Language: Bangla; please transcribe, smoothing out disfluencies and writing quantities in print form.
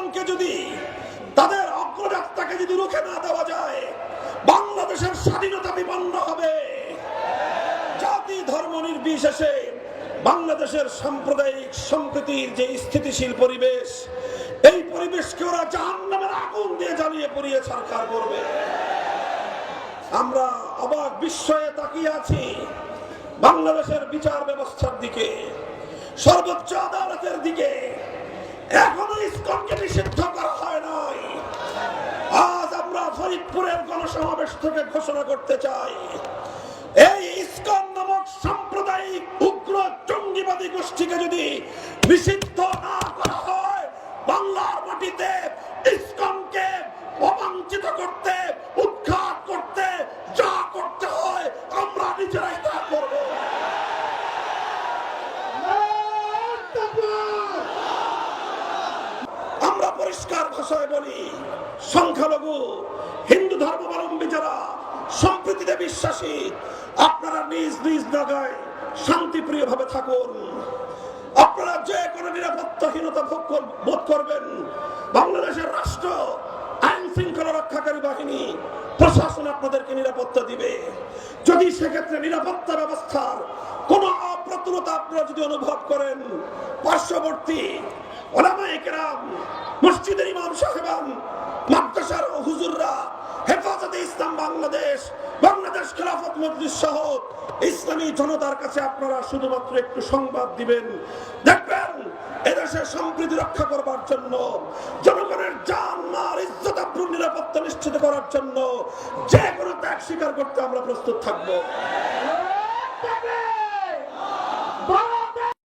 ইসকনকে যদি তাদের অগ্রযাত্রাকে যদি রুখে না দেওয়া যায়, বাংলাদেশের স্বাধীনতা বিপন্ন হবে। জাতি ধর্ম নির্বিশেষে বাংলাদেশের সাম্প্রদায়িক সম্প্রীতির যে স্থিতিশীল পরিবেশ, এই পরিবেশকে ওরা জাহান্নামের আগুন দিয়ে জ্বালিয়ে পুড়িয়ে ছারখার করবে। আমরা অবাক বিস্ময়ে তাকিয়ে আছি বাংলাদেশের বিচার ব্যবস্থার দিকে, সর্বোচ্চ আদালতের দিকে। এখনো ইসকনকে নিষিদ্ধ করা হয় নাই। আজ আমরা ফরিদপুরের গণসমাবেশ থেকে ঘোষণা করতে চাই, এই ইসকন নামক সাম্প্রদায়িক উগ্র জঙ্গিবাদী গোষ্ঠীকে যদি নিষিদ্ধ না করা হয়, বাংলার মাটিতে ইসকনকে অবাঞ্ছিত করতে, উৎখাত করতে যা করতে হয় আমরা নিজেরাই তা করব। আমরা পরিষ্কার ভাষায় বলি, সংখ্যালঘু হিন্দু ধর্মাবলম্বী যারা সম্প্রীতিতে বিশ্বাসী, আপনারা নিজ নিজ জায়গায় শান্তিপ্রিয় ভাবে থাকুন। আপনারা যে কোনো নিরাপত্তাহীনতা বোধ করবেন, বাংলাদেশের রাষ্ট্র, আইন শৃঙ্খলা রক্ষাকারী বাহিনী, প্রশাসন আপনাদেরকে নিরাপত্তা দিবে। যদি সেক্ষেত্রে নিরাপত্তা ব্যবস্থার কোন অপ্রতুলতা আপনারা যদি অনুভব করেন, পার্শ্ববর্তী ওলামায়ে কেরাম, মসজিদের ইমাম সাহেবান, মাদ্রাসার হুজুররা, হেফাজতে ইসলাম বাংলাদেশ, বাংলাদেশ খেলাফত মজলিস সহ ইসলামী জনতার কাছে আপনারা শুধুমাত্র একটু সংবাদ দিবেন, দেখবেন এদেশের সম্প্রীতি রক্ষা করবার জন্য, জনগণের জান মাল ইজ্জত আবরুর নিরাপত্তা নিশ্চিত করার জন্য যে কোনো ত্যাগ স্বীকার করতে আমরা প্রস্তুত থাকবো।